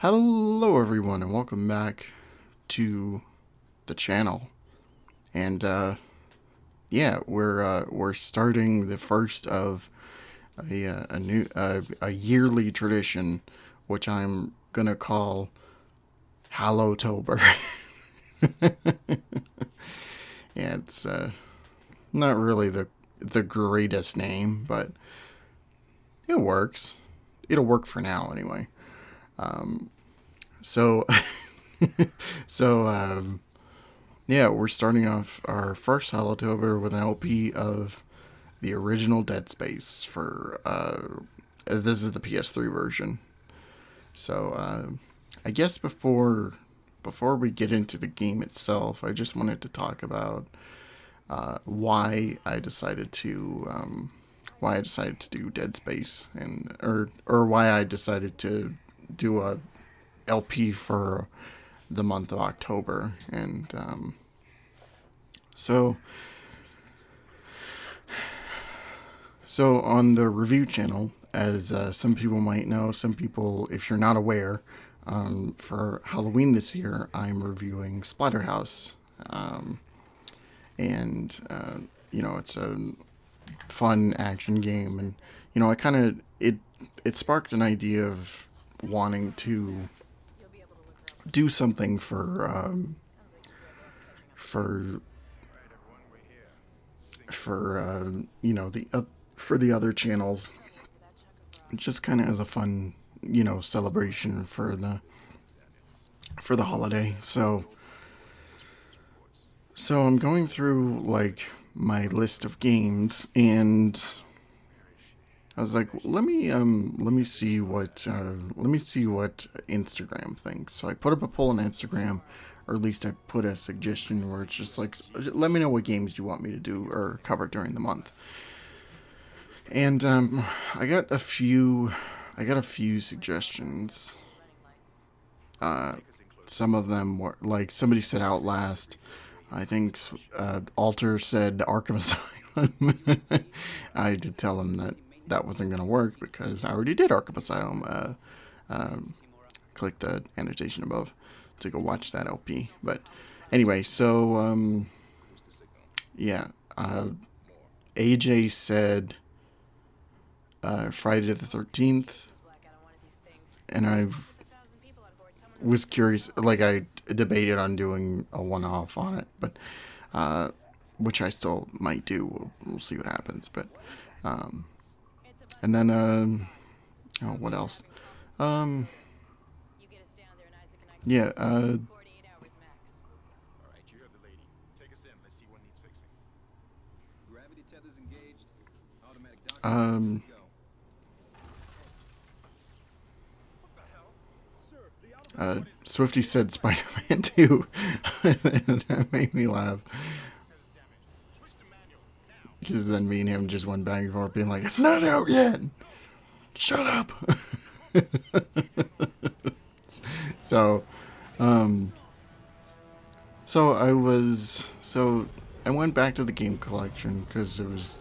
Hello everyone and welcome back to the channel. And yeah, we're starting the first of a yearly tradition, which I'm gonna call Hallotober. Yeah, it's not really the greatest name, but it works. It'll work for now anyway. So so yeah, we're starting off our first Hallotober with an LP of the original Dead Space for this is the PS3 version. So I guess before we get into the game itself, I just wanted to talk about why I decided to do Dead Space, and or why I decided to do a LP for the month of October. And so So on the review channel, as some people might know, some people, if you're not aware, for Halloween this year, I'm reviewing Splatterhouse, um, and it's a fun action game, and I kind of it sparked an idea of wanting to do something for for the for the other channels, just kind of as a fun celebration for the holiday. So I'm going through like my list of games, and I was like, let me see what Instagram thinks. So I put up a poll on Instagram, or at least I put a suggestion where it's just like, let me know what games you want me to do or cover during the month. And I got a few suggestions. Uh, some of them were like, somebody said Outlast. I think Alter said Arkham Asylum. I did tell him that that wasn't going to work because I already did Arkham Asylum. Click the annotation above to go watch that LP. But anyway, so yeah, AJ said Friday the 13th, and I was curious. Like, I debated on doing a one-off on it, but which I still might do. We'll see what happens. But and then oh, what else? Um, yeah. Um, Swifty said Spider-Man 2. That made me laugh. Because then me and him just went back and forth being like, it's not out yet! Shut up! So, um, so I went back to the game collection because it was,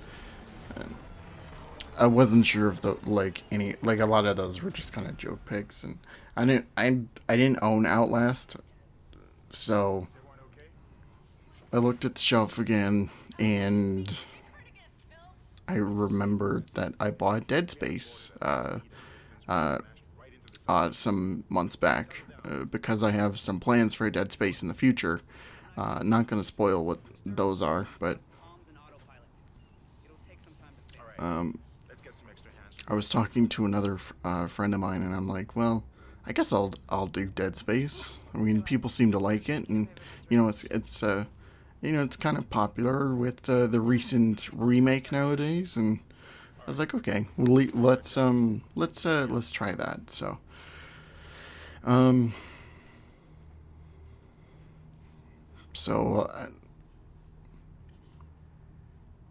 I wasn't sure if the, like, any, like, a lot of those were just kind of joke picks, and I didn't own Outlast, so I looked at the shelf again, and I remembered that I bought Dead Space uh, some months back, because I have some plans for Dead Space in the future. Not going to spoil what those are, but um, I was talking to another friend of mine, and I'm like, well, I guess I'll do Dead Space. I mean, people seem to like it, and it's kind of popular with the recent remake nowadays, and I was like, okay, let's try that. Um, so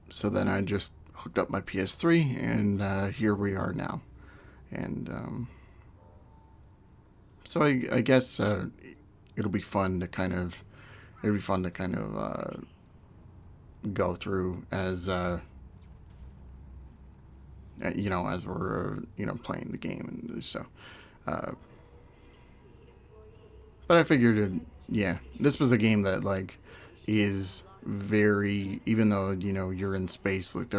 so then I just hooked up my PS3, and here we are now. And so I guess it'll be fun to kind of go through as as we're playing the game, and so uh, But I figured, yeah, this was a game that like is very, even though you're in space, like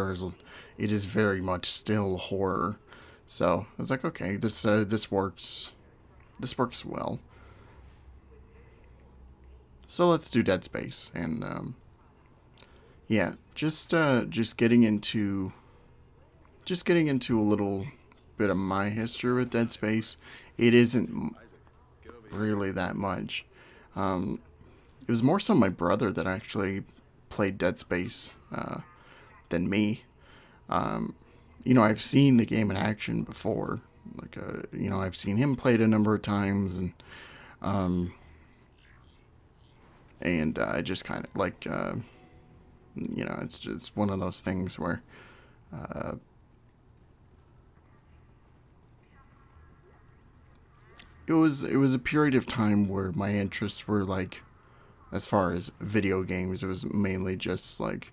it is very much still horror. So I was like, okay, this works. This works well. So let's do Dead Space, and yeah, just getting into a little bit of my history with Dead Space. It isn't really that much. Um, it was more so my brother that actually played Dead Space than me. Um, I've seen the game in action before. Like, I've seen him play it a number of times, um, and I just kind of like, it's just one of those things where uh, it was a period of time where my interests were like, as far as video games, it was mainly just like,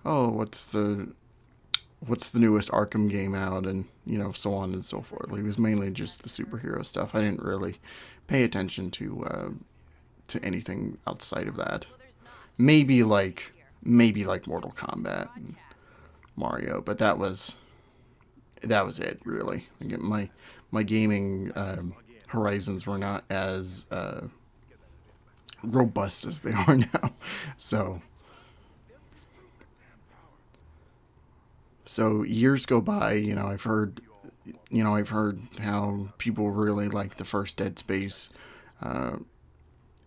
oh, what's the newest Arkham game out, and so on and so forth. Like, it was mainly just the superhero stuff. I didn't really pay attention to anything outside of that. Maybe like Mortal Kombat and Mario, but that was it really. Like, my gaming horizons were not as robust as they are now. So years go by. I've heard how people really like the first Dead Space uh,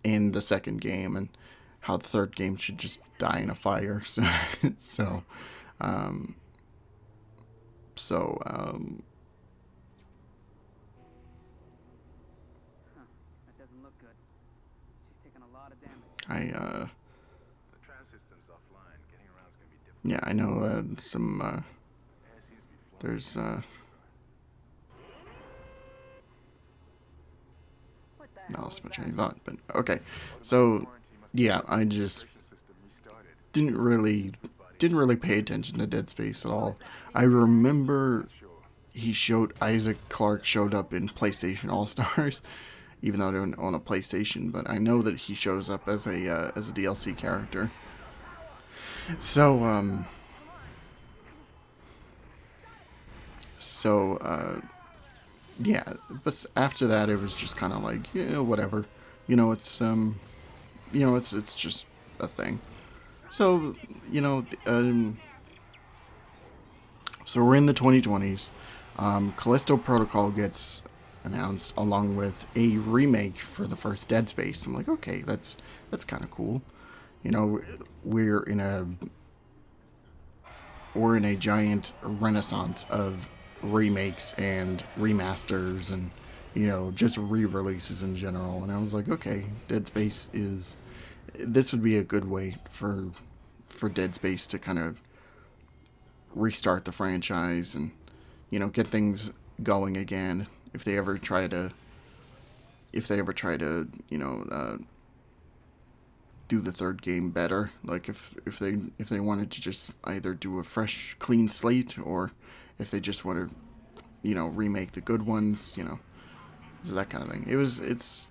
and the second game, and how the third game should just die in a fire. So um, so I yeah, I know some there's not lost my train of thought, but okay. So yeah, I just didn't really didn't really pay attention to Dead Space at all. I remember Isaac Clarke showed up in PlayStation All Stars, even though I don't own a PlayStation. But I know that he shows up as a DLC character. So so yeah, but after that it was just kind of like, yeah, whatever. It's just a thing. So you know so we're in the 2020s. Callisto Protocol gets announced along with a remake for the first Dead Space. I'm like, okay, that's kind of cool. You know, we're in a we're in a giant renaissance of remakes and remasters and just re-releases in general. And I was like, okay, Dead Space is this would be a good way for Dead Space to kind of restart the franchise and get things going again if they ever try to do the third game better. Like, if they wanted to just either do a fresh clean slate, or if they just want to remake the good ones, so that kind of thing. It's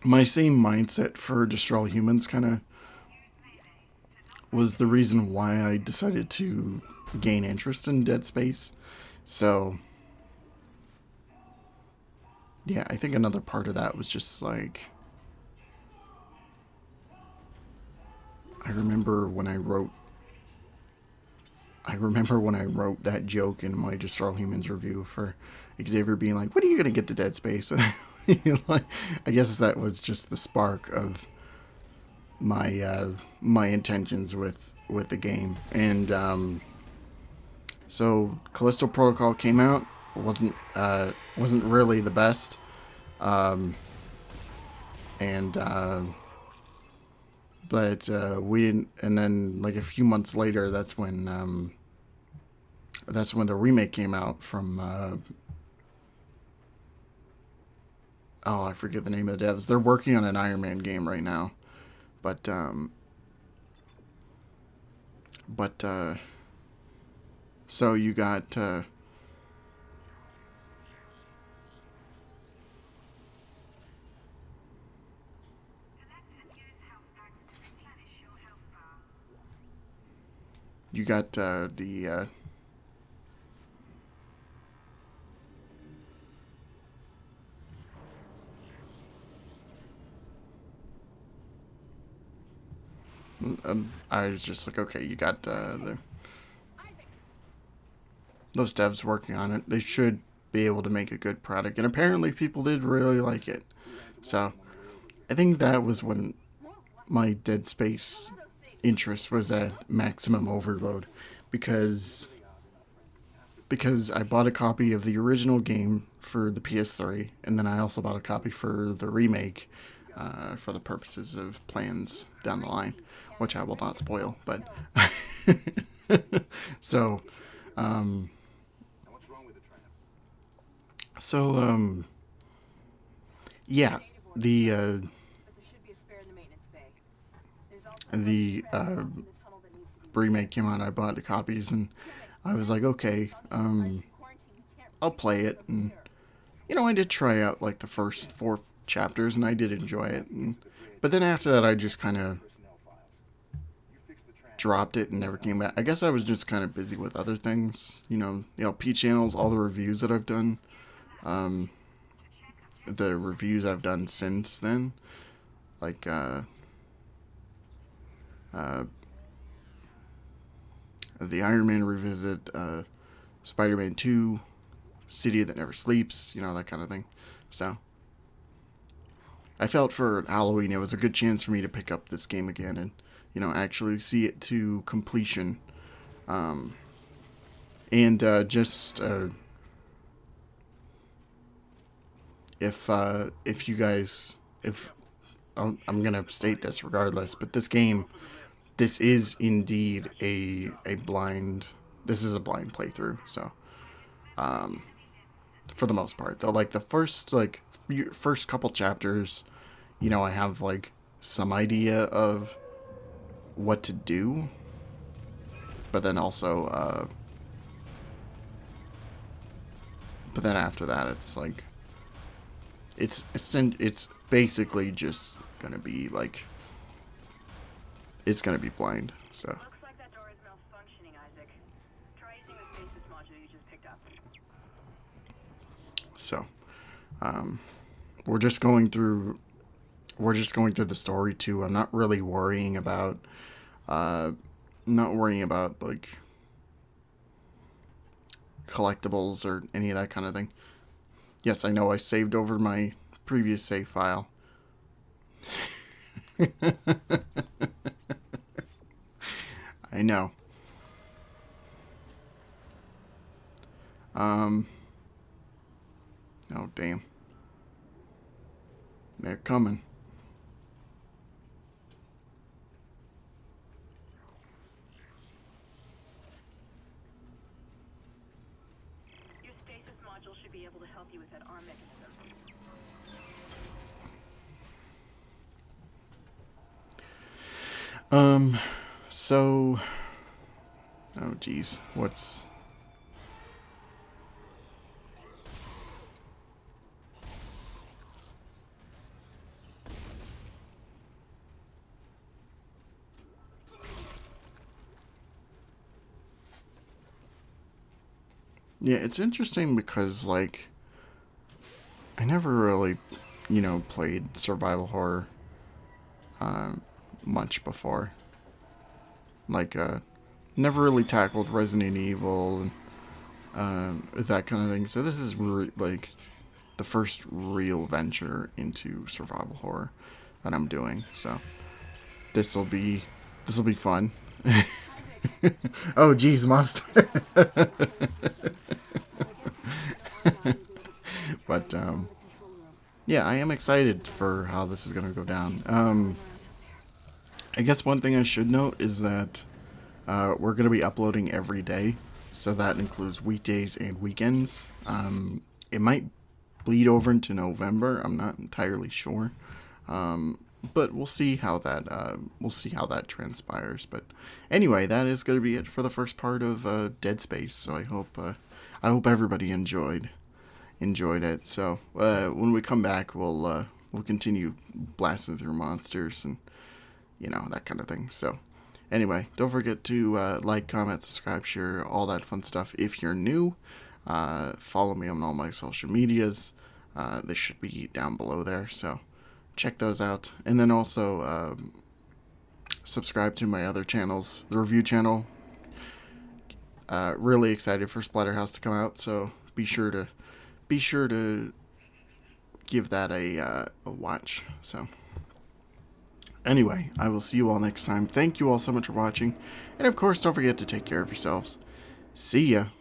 my same mindset for Destroy All Humans kind of was the reason why I decided to gain interest in Dead Space. So yeah, I think another part of that was just like, I remember when I wrote that joke in my Destroy All Humans review for Xavier being like, "When are you gonna get to Dead Space?" Like, I guess that was just the spark of my intentions with the game. And so Callisto Protocol came out. Wasn't really the best. Um, and But we didn't. And then like a few months later, that's when the remake came out from. Oh, I forget the name of the devs. They're working on an Iron Man game right now, but but so you got You got the I was just like, okay, you got those devs working on it. They should be able to make a good product, and apparently people did really like it. So I think that was when my Dead Space interest was at maximum overload, because I bought a copy of the original game for the PS3, and then I also bought a copy for the remake for the purposes of plans down the line, which I will not spoil. But so, um, so yeah, the remake came out. I bought the copies, and I was like, okay, I'll play it, and I did try out like the first 4 chapters, and I did enjoy it. But then after that, I just kind of dropped it and never came back. I guess I was just kind of busy with other things. The LP channels, all the reviews that I've done, um, the reviews I've done since then, like uh, the Iron Man revisit, Spider-Man 2, City That Never Sleeps, that kind of thing. So I felt for Halloween it was a good chance for me to pick up this game again and, actually see it to completion. Um, and just if you guys, if I'm gonna state this regardless, but this is indeed a blind. This is a blind playthrough. So um, for the most part, though, like the first couple chapters, I have like some idea of what to do, but then also, but then after that, it's like it's basically just gonna be like it's gonna be blind. So. Looks like that door is malfunctioning, Isaac. Try using the stasis module you just picked up. So, um, we're just going through the story too. I'm not really worrying about like collectibles or any of that kind of thing. Yes, I know I saved over my previous save file. I know. Oh damn. They're coming. Your stasis module should be able to help you with that arm mechanism. So, oh geez, what's yeah, it's interesting because like I never really, played survival horror much before. Like, never really tackled Resident Evil and that kind of thing. So this is like the first real venture into survival horror that I'm doing. So this will be fun. Oh, geez, monster. But yeah, I am excited for how this is gonna go down. I guess one thing I should note is that we're gonna be uploading every day, so that includes weekdays and weekends. It might bleed over into November. I'm not entirely sure, but we'll see how that transpires. But anyway, that is gonna be it for the first part of Dead Space. So I hope everybody enjoyed it. So when we come back, we'll continue blasting through monsters and that kind of thing. So Anyway, don't forget to like, comment, subscribe, share, all that fun stuff. If you're new, follow me on all my social medias. They should be down below there, so check those out. And then also subscribe to my other channels, the review channel. Really excited for Splatterhouse to come out, so be sure to give that a watch. So anyway, I will see you all next time. Thank you all so much for watching, and of course, don't forget to take care of yourselves. See ya.